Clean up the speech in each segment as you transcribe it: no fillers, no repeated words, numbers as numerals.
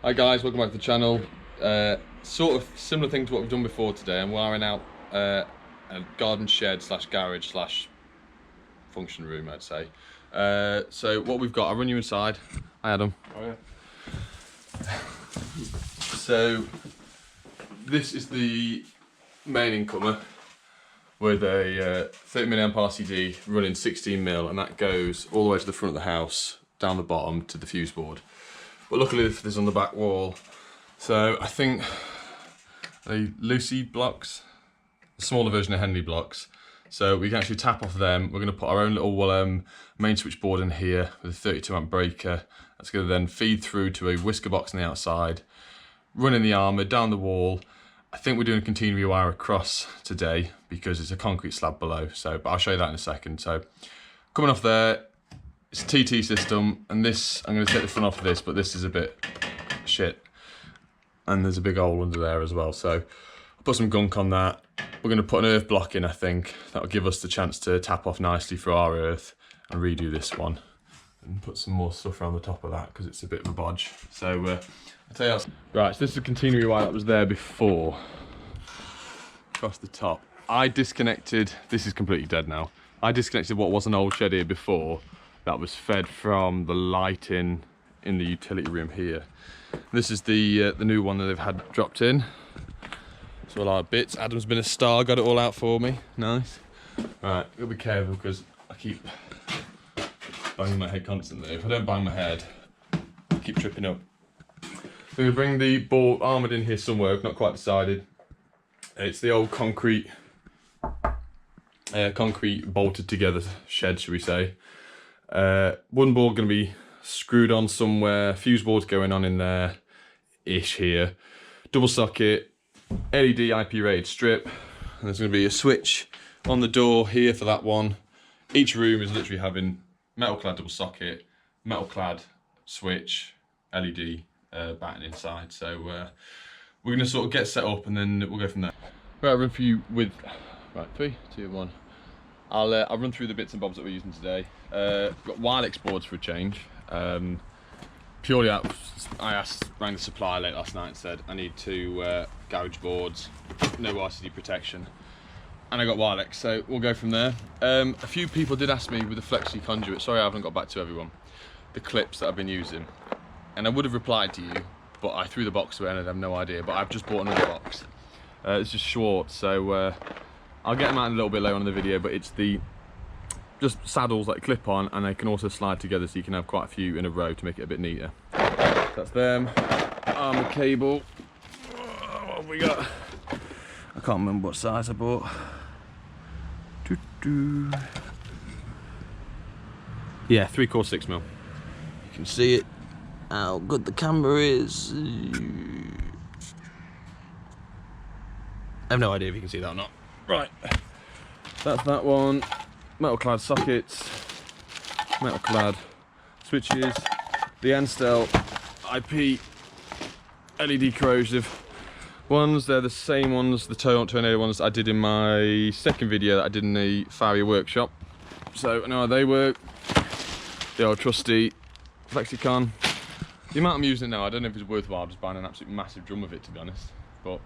Hi guys, welcome back to the channel. Sort of similar thing to what we've done before today. I'm wiring out a garden shed slash garage slash function room, I'd say. So what we've got, I'll run you inside. Hi Adam. Oh yeah. So this is the main incomer with a 30mm RCD running 16mm, and that goes all the way to the front of the house, down the bottom to the fuse board. But luckily this is on the back wall, so I think the Lucy blocks, a smaller version of Henley blocks, so we can actually tap off them. We're going to put our own little main switchboard in here with a 32 amp breaker. That's going to then feed through to a whisker box on the outside, running the armour down the wall. I think we're doing a Catenary wire across today because it's a concrete slab below, so but I'll show you that in a second. So coming off there, it's a TT system, and this, I'm going to take the front off of this, but this is a bit shit, and there's a big hole under there as well, so I'll put some gunk on that. We're going to put an earth block in, I think. That'll give us the chance to tap off nicely for our earth and redo this one, and put some more stuff around the top of that because it's a bit of a bodge. So I'll tell you how. Right, so this is a Catenary wire that was there before, across the top. I disconnected, this is completely dead now. I disconnected what was an old shed here before that was fed from the lighting in the utility room here. This is the new one that they've had dropped in. So all our bits. Adam's been a star, got it all out for me. Nice. Alright, gotta be careful because I keep banging my head constantly. If I don't bang my head, I keep tripping up. So I'm gonna bring the board armoured in here somewhere, I've not quite decided. It's the old concrete bolted together shed, should we say. One board going to be screwed on somewhere, fuse board's going on in there ish here, double socket, LED IP rated strip, and there's going to be a switch on the door here for that one. Each room is literally having metal clad double socket, metal clad switch, LED batting inside. So we're going to sort of get set up and then we'll go from there. Right, I'll run for you with, right, 3, 2, 1. I'll run through the bits and bobs that we're using today. We've got Wilex boards for a change. Purely out, I rang the supplier late last night and said I need 2 garage boards, no RCD protection, and I got Wilex, so we'll go from there. A few people did ask me with the flexi conduit, sorry I haven't got back to everyone, the clips that I've been using, and I would have replied to you, but I threw the box away and I have no idea, but I've just bought another box. It's just Schwartz, so I'll get them out a little bit later on in the video, but it's the just saddles that clip on, and they can also slide together so you can have quite a few in a row to make it a bit neater. That's them. Armour cable. What have we got? I can't remember what size I bought. Yeah, 3/4 6mm. You can see it, how good the camera is. I have no idea if you can see that or not. Right, that's that one. Metal clad sockets, metal clad switches, the Anstel IP LED corrosive ones. They're the same ones, the tornado ones I did in my second video that I did in the Farrier workshop. So I know how they work. The old trusty Flexicon. The amount I'm using it now, I don't know if it's worthwhile just buying an absolute massive drum of it, to be honest, but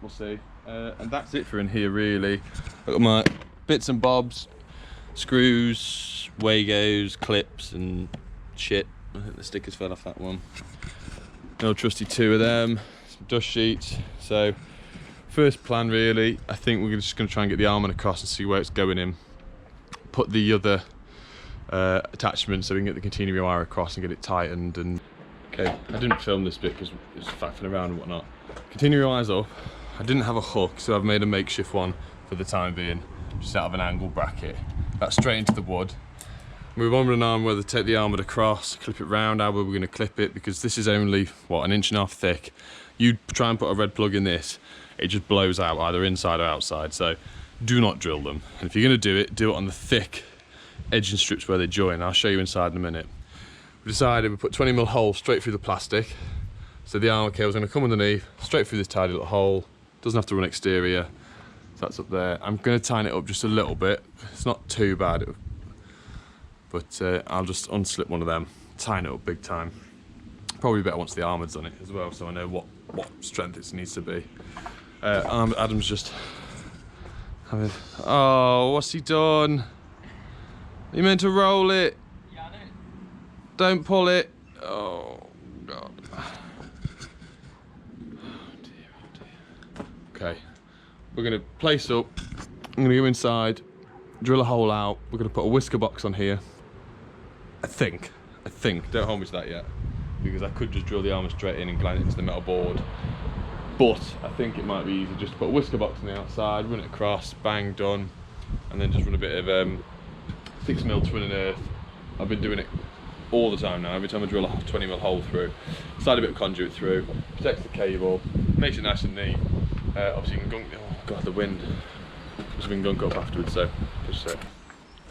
we'll see. And that's it for in here really. I've got my bits and bobs, screws, Wagos, clips and shit. I think the stickers fell off that one. No trusty 2 of them, some dust sheets. So first plan really, I think we're just going to try and get the armour across and see where it's going in. Put the other attachment so we can get the Catenary wire across and get it tightened. And okay, I didn't film this bit because it was faffing around and whatnot. Catenary wire's up. I didn't have a hook, so I've made a makeshift one for the time being, just out of an angle bracket. That's straight into the wood. Move on with an arm where they take the armoured across, clip it round, how we're going to clip it, because this is only, what, 1.5 inches thick. You try and put a red plug in this, it just blows out either inside or outside, so do not drill them. And if you're going to do it on the thick edging strips where they join. I'll show you inside in a minute. We decided we put 20mm hole straight through the plastic, so the armour cable's going to come underneath, straight through this tidy little hole, doesn't have to run exterior. That's up there. I'm going to tighten it up just a little bit. It's not too bad, but I'll just unslip one of them, tighten it up big time. Probably better once the armour's on it as well, so I know what strength it needs to be. Adam's just having... Oh, what's he done? You meant to roll it. Yeah, I know. Don't pull it. Oh, God. Oh, dear. Okay, we're going to place up. I'm going to go inside, drill a hole out. We're going to put a whisker box on here. I think. Don't hold me to that yet, because I could just drill the armour straight in and gland it into the metal board. But I think it might be easy just to put a whisker box on the outside, run it across, bang, done, and then just run a bit of 6mm twin and earth. I've been doing it all the time now. Every time I drill a 20mm hole through, slide a bit of conduit through, protects the cable, makes it nice and neat. Obviously you can gunk, oh God, the wind. Just been gunk up afterwards, so just so.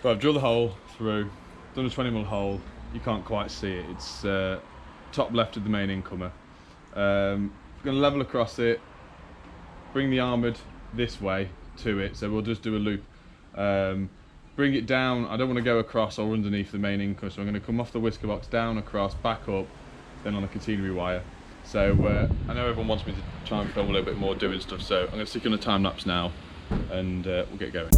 But I've drilled the hole through, done a 20mm hole. You can't quite see it. It's top left of the main incomer. We're going to level across it, bring the armoured this way to it, so we'll just do a loop. Bring it down. I don't want to go across or underneath the main incomer, so I'm going to come off the whisker box, down, across, back up, then on a catenary wire. So I know everyone wants me to try and film a little bit more doing stuff, so I'm going to stick on a time lapse now and we'll get going.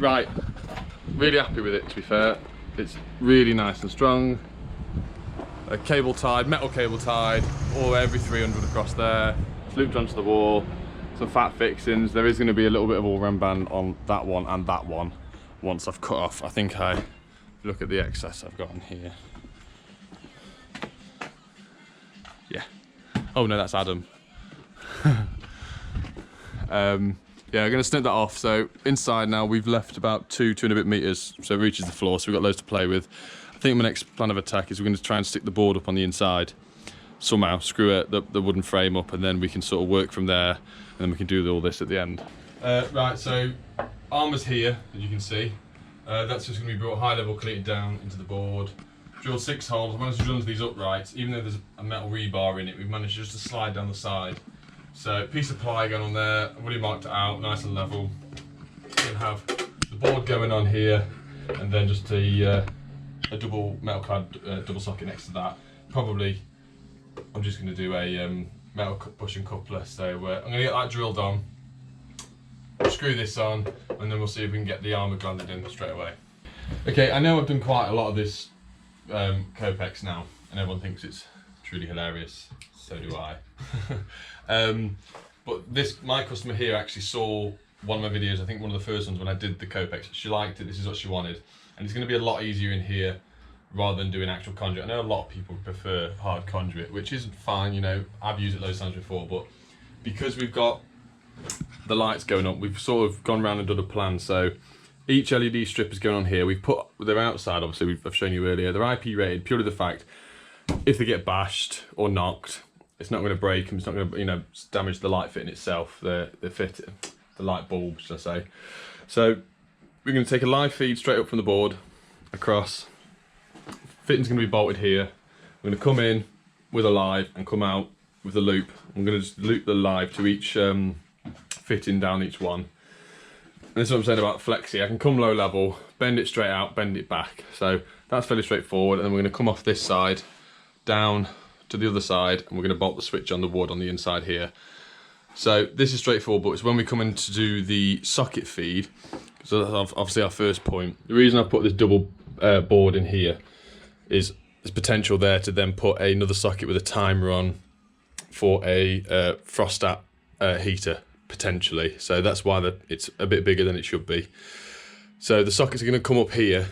Right, really happy with it, to be fair. It's really nice and strong. Cable tied, metal cable tied, all every 300 across there. It's looped onto the wall. Some fat fixings. There is going to be a little bit of all-round band on that one and that one once I've cut off. I think if you look at the excess I've got on here. Yeah. Oh no, that's Adam. Yeah, I'm going to snip that off. So inside now we've left about 2 and a bit meters, so it reaches the floor, so we've got loads to play with. I think my next plan of attack is we're going to try and stick the board up on the inside somehow, screw the wooden frame up, and then we can sort of work from there, and then we can do all this at the end. Right, so armour's here, as you can see. That's just going to be brought high level, cleated down into the board. Drilled 6 holes. I managed to drill these uprights, even though there's a metal rebar in it, we've managed just to slide down the side. So piece of ply going on there, I've already marked it out, nice and level. We're going to have the board going on here, and then just a double metal clad double socket next to that. Probably, I'm just going to do a metal bushing coupler. So I'm going to get that drilled on, screw this on, and then we'll see if we can get the armour glanded in straight away. Okay, I know I've done quite a lot of this Copex now, and everyone thinks it's truly hilarious. So do I. But my customer here actually saw one of my videos, I think one of the first ones when I did the Copex. She liked it, this is what she wanted. And it's going to be a lot easier in here rather than doing actual conduit. I know a lot of people prefer hard conduit, which isn't fine, you know, I've used it loads of times before, but because we've got the lights going up, we've sort of gone around and done a plan. So each LED strip is going on here. We've put, they're outside obviously, I've shown you earlier, they're IP rated purely the fact if they get bashed or knocked, it's not going to break them, it's not going to, you know, damage the light fitting itself, the light bulb, should I say. So we're going to take a live feed straight up from the board, across. Fitting's going to be bolted here. We're going to come in with a live and come out with a loop. I'm going to just loop the live to each fitting down each one. And this is what I'm saying about flexi. I can come low level, bend it straight out, bend it back. So that's fairly straightforward. And then we're going to come off this side, down to the other side, and we're going to bolt the switch on the wood on the inside here. So this is straightforward, but it's when we come in to do the socket feed, so that's obviously our first point. The reason I've put this double board in here, there's potential there to then put another socket with a timer on for a thermostat heater, potentially. So that's why it's a bit bigger than it should be. So the sockets are going to come up here,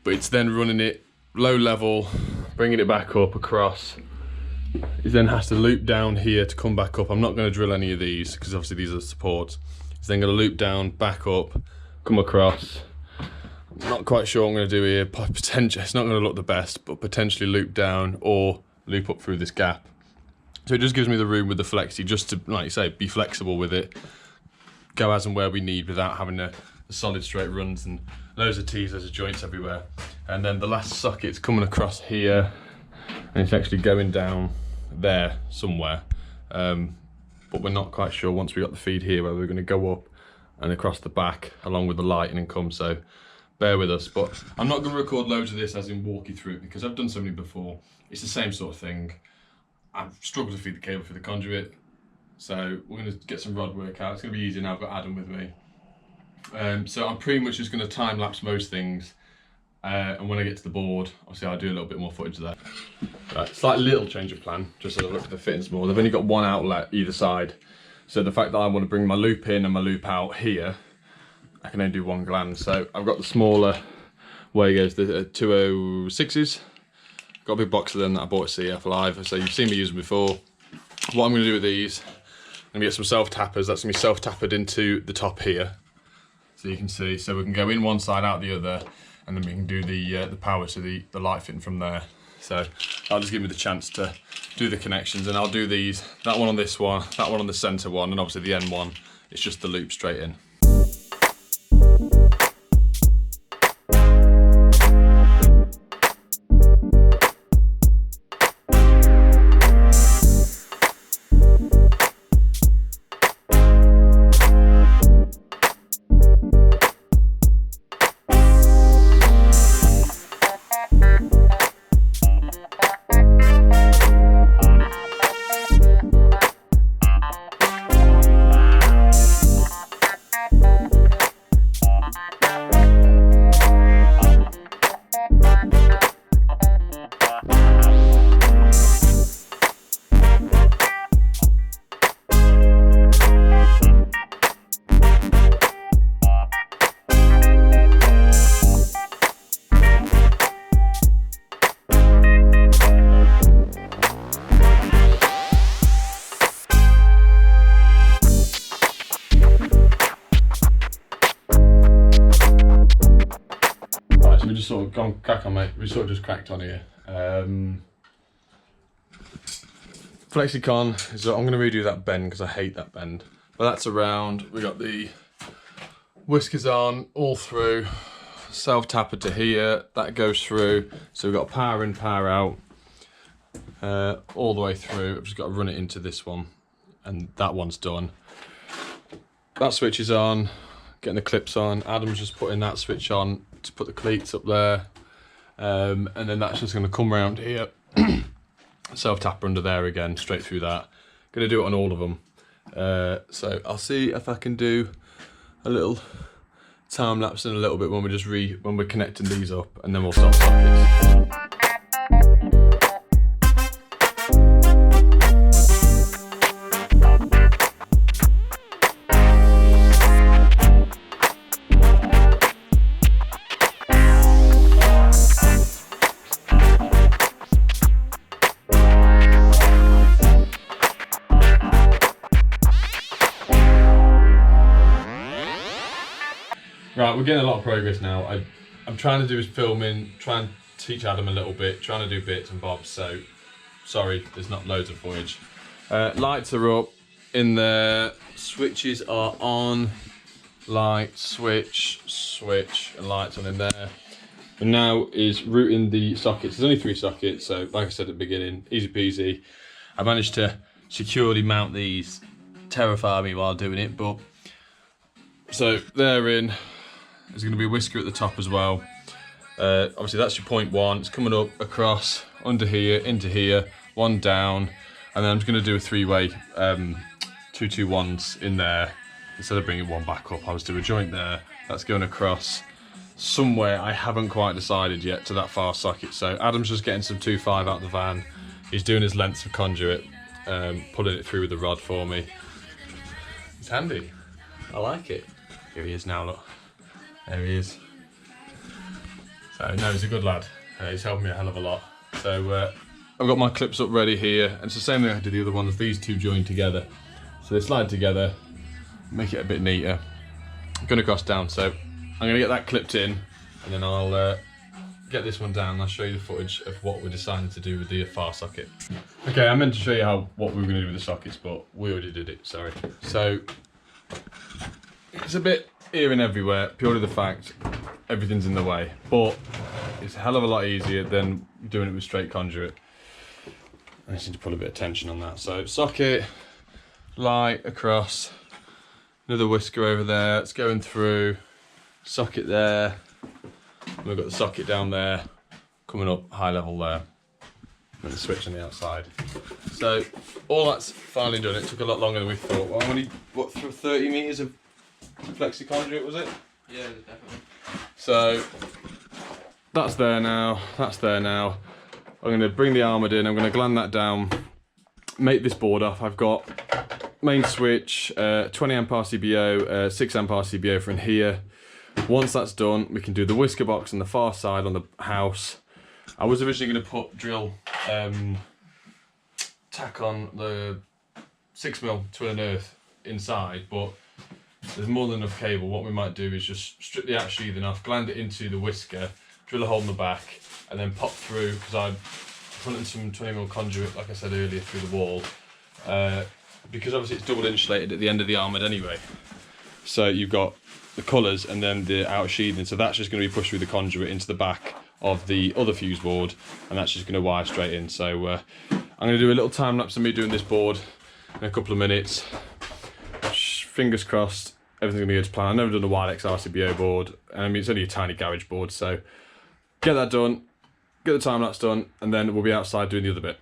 but it's then running it low level, bringing it back up across. It then has to loop down here to come back up. I'm not going to drill any of these because obviously these are supports. It's then going to loop down, back up, come across. I'm not quite sure what I'm going to do here. Potentially, it's not going to look the best, but potentially loop down or loop up through this gap. So it just gives me the room with the flexi just to, like you say, be flexible with it, go as and where we need without having the solid straight runs and loads of T's, loads of joints everywhere. And then the last socket's coming across here, and it's actually going down there somewhere. But we're not quite sure once we got the feed here whether we're going to go up and across the back along with the lighting and come, so bear with us. But I'm not going to record loads of this as in walk you through it because I've done so many before. It's the same sort of thing. I've struggled to feed the cable through the conduit, so we're going to get some rod work out. It's going to be easier now I've got Adam with me. So I'm pretty much just going to time lapse most things, and when I get to the board, obviously I'll do a little bit more footage of that. Right, slight little change of plan, just as I look at the fittings more. They've only got one outlet either side, so the fact that I want to bring my loop in and my loop out here, I can only do one gland. So I've got the smaller, where goes the 206s. Got a big box of them that I bought at CF Live, so you've seen me use them before. What I'm going to do with these, I'm going to get some self-tappers. That's going to be self-tappered into the top here, so you can see. So we can go in one side, out the other, and then we can do the power to the light fitting from there. So that'll just give me the chance to do the connections, and I'll do these, that one on this one, that one on the centre one, and obviously the end one, it's just the loop straight in. We just sort of gone crack on, mate. We sort of just cracked on here. FlexiCon is, I'm going to redo that bend because I hate that bend. But that's around. We got the whiskers on all through, self-tapper to here. That goes through. So we've got power in, power out, all the way through. I've just got to run it into this one, and that one's done. That switch is on. Getting the clips on. Adam's just putting that switch on to put the cleats up there, and then that's just going to come around here, self-tapper under there again, straight through that. Going to do it on all of them, so I'll see if I can do a little time lapse in a little bit when we're connecting these up, and then we'll stop sockets. Right, we're getting a lot of progress now. I'm trying to do is filming, try and teach Adam a little bit, trying to do bits and bobs, so sorry, there's not loads of footage. Lights are up in there, switches are on, light, switch, switch, and lights on in there. And now is routing the sockets. There's only 3 sockets, so like I said at the beginning, easy peasy. I managed to securely mount these, terrify me while doing it, but so they're in. There's going to be a whisker at the top as well. Obviously that's your point 1. It's coming up across, under here, into here, 1 down, and then I'm just going to do a 3-way 2-2-1s in there instead of bringing 1 back up. I'll just do a joint there. That's going across somewhere, I haven't quite decided yet, to that far socket. So Adam's just getting some 2.5 out of the van. He's doing his lengths of conduit, pulling it through with the rod for me. It's handy. I like it. Here he is now, look. There he is. So no, he's a good lad. He's helped me a hell of a lot. So I've got my clips up ready here, and it's the same thing I did the other ones. These two join together, so they slide together, make it a bit neater. I'm gonna cross down, so I'm gonna get that clipped in, and then I'll get this one down. And I'll show you the footage of what we're deciding to do with the far socket. Okay, I meant to show you what we were gonna do with the sockets, but we already did it. Sorry. So it's a bit here and everywhere, purely the fact everything's in the way, but it's a hell of a lot easier than doing it with straight conduit. I just need to put a bit of tension on that. So socket, light across, another whisker over there, it's going through, socket there, we've got the socket down there, coming up high level there, and the switch on the outside. So all that's finally done. It took a lot longer than we thought. Well, only, what, through 30 metres of flexi conduit, was it? Yeah, definitely. So that's there now, that's there now. I'm going to bring the armoured in, I'm going to gland that down, make this board off. I've got main switch, 20 amp RCBO, 6 amp RCBO from here. Once that's done, we can do the whisker box on the far side on the house. I was originally going to drill tack on the 6mm twin and earth inside, but there's more than enough cable. What we might do is just strip the out sheathing off, gland it into the whisker, drill a hole in the back, and then pop through, because I put in some 20mm conduit, like I said earlier, through the wall, because obviously it's double insulated at the end of the armoured anyway. So you've got the colours and then the outer sheathing, so that's just going to be pushed through the conduit into the back of the other fuse board, and that's just going to wire straight in. So I'm going to do a little time lapse of me doing this board in a couple of minutes. Fingers crossed, everything's going to go to plan. I've never done a Wild X RCBO board, and I mean it's only a tiny garage board, so get that done, get the time lapse done, and then we'll be outside doing the other bit.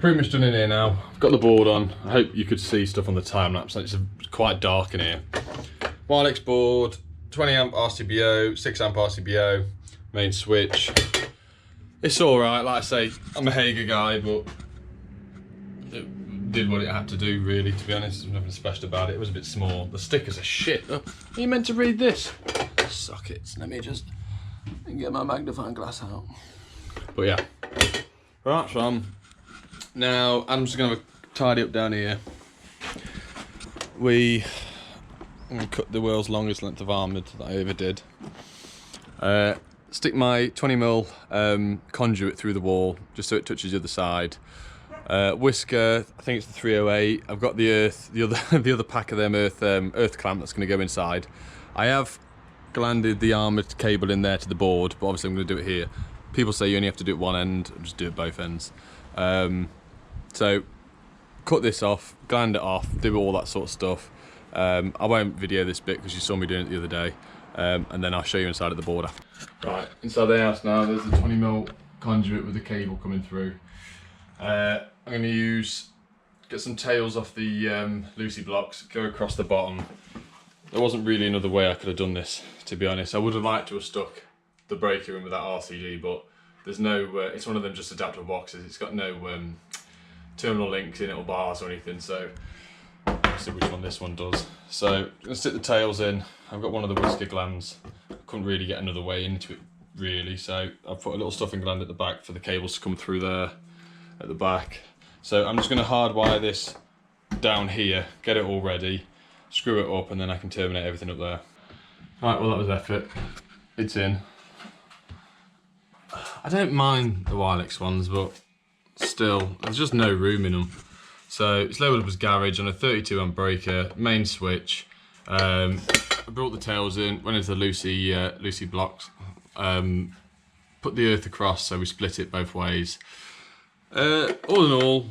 Pretty much done in here now. I've got the board on. I hope you could see stuff on the time lapse. It's quite dark in here. Wild X board, 20 amp RCBO, 6 amp RCBO, main switch. It's alright, like I say, I'm a Hager guy, but it did what it had to do, really, to be honest. There's nothing special about it. It was a bit small. The stickers are shit. Oh, are you meant to read this? Sockets. Let me just get my magnifying glass out. But yeah. Right, so now I'm just going to tidy up down here. I'm going to cut the world's longest length of armoured that I ever did. Stick my 20mm conduit through the wall just so it touches the other side. Whisker, I think it's the 308. I've got the earth, the other pack of them earth clamp that's going to go inside. I have glanded the armoured cable in there to the board, but obviously I'm going to do it here. People say you only have to do it one end, I'll just do it both ends. So cut this off, gland it off, do all that sort of stuff. I won't video this bit because you saw me doing it the other day, and then I'll show you inside of the board after. Right, inside the house now, there's the 20mm conduit with the cable coming through. I'm going to use get some tails off the Lucy blocks, go across the bottom. There wasn't really another way I could have done this, to be honest. I would have liked to have stuck the breaker in with that RCD, but there's no, it's one of them just adaptable boxes. It's got no terminal links in it or bars or anything, so let's see which one this one does. So I'm going to stick the tails in. I've got one of the whisker glands. I couldn't really get another way into it really, so I've put a little stuffing gland at the back for the cables to come through there at the back. So I'm just going to hardwire this down here, get it all ready, screw it up, and then I can terminate everything up there. Right, well that was effort. It's in. I don't mind the Wilex ones, but still, there's just no room in them. So it's loaded up as garage on a 32 amp breaker, main switch. I brought the tails in, went into the Lucy blocks, put the earth across so we split it both ways. All in all,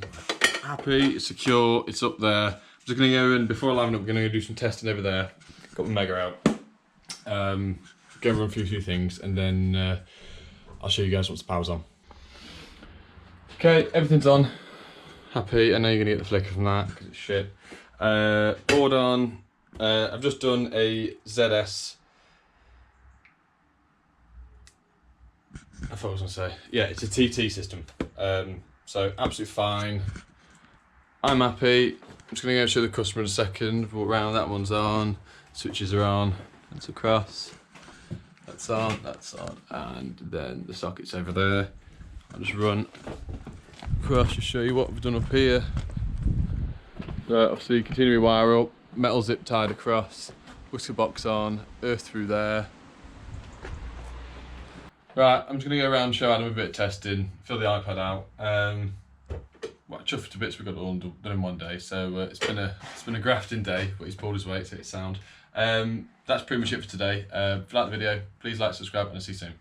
happy, it's secure, it's up there. I'm just going to go in, before I line up, we're going to go do some testing over there. Got my Mega out. Go run through a few things, and then I'll show you guys once the power's on. Okay, everything's on. Happy. I know you're going to get the flicker from that because it's shit. Board on. I've just done a ZS. I thought I was going to say. Yeah, it's a TT system. So absolutely fine. I'm happy. I'm just going to go show the customer in a second. Walk around. That one's on. Switches are on. That's across. That's on, and then the socket's over there. I'll just run across to show you what we've done up here. Obviously, Catenary wire up, metal zip tied across, whisker box on, earth through there. Right, I'm just going to go around and show Adam a bit of testing, fill the iPad out. Well, chuffed to bits, we got it all done in one day, so it's been a grafting day, but he's pulled his weight, so it's sound. That's pretty much it for today. If you like the video, please like, subscribe, and I'll see you soon.